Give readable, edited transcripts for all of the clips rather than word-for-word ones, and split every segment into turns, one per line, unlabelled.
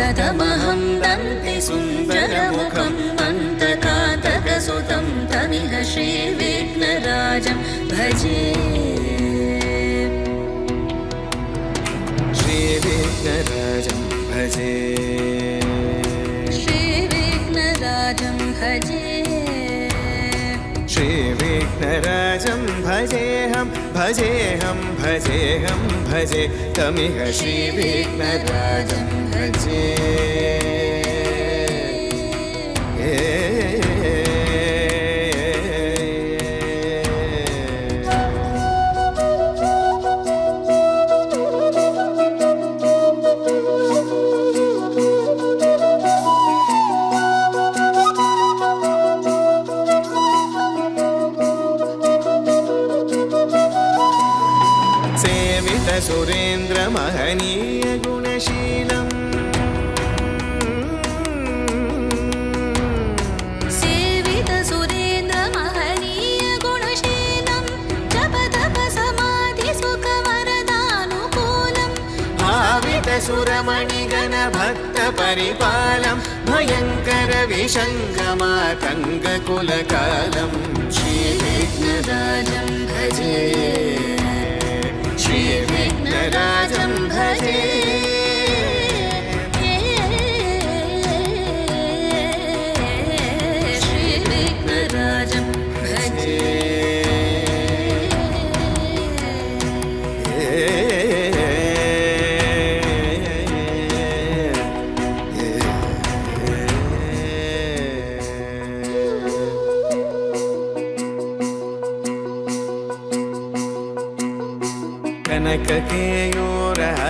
ततमहं दन्ति सुन्दरमुखं मन्तकातकसुतं तमिह श्रीविघ्नराजं भजे
श्रीविघ्नराजं भजे
श्रीविघ्नराजं भजे
श्रीविघ्नराजं भजेऽहं भजेऽहं भजेऽहं भजे तमिह श्रीविघ्नराजं भजे सुरेन्द्र महनीय गुणशीलम्
सेवित सुरेन्द्र महनीय गुणशीलं जप तप समाधि सुख वरदानुकूलम्
भावित सुरमणिगण भक्त परिपालं भयङ्कर विशङ्गमातङ्ग कुलकालं
श्रीविघ्नराजं भजे
श्रीविघ्नराजं भजे
श्रीविघ्नराजं भजे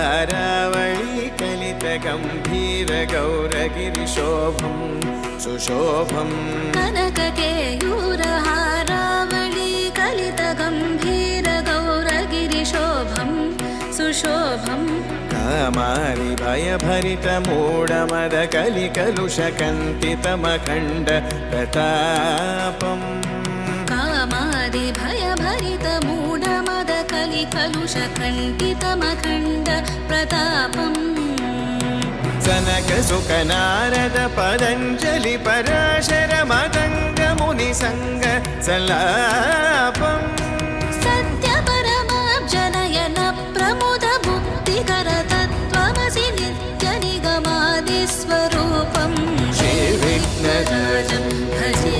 कनककेयूरहारावळी कलितगम्भीरगौरगिरिशोभं सुशोभं
कनककेयूरहारावळी कलितगम्भीरगौरगिरिशोभं सुशोभं
कामारि भयभरितमूढमदकलिकलुषकन्तितमखण्ड प्रतापम्
कामादिभयभरितमूढमदकलिकलुषकण्टितमखण्ड प्रतापम्
सनकसुकनारद पतञ्जलि पराशर मतङ्गमुनिसङ्ग सल्लापम्
सत्यपरमाब्जनयन प्रमुद भुक्तिकर तत्त्वमसि नित्यनिगमादिस्वरूपम्
श्रीविघ्नराजं
भजे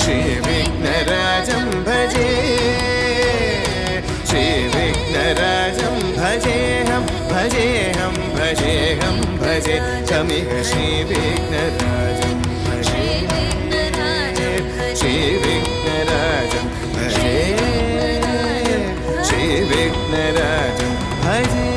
श्रीविघ्नराजं भजे श्रीविघ्नराजं भजेऽहं भजेऽहं भजेऽहं भजे तमिह श्रीविघ्नराजं भजे श्रीविघ्नराजं भजे श्रीविघ्नराजं भजे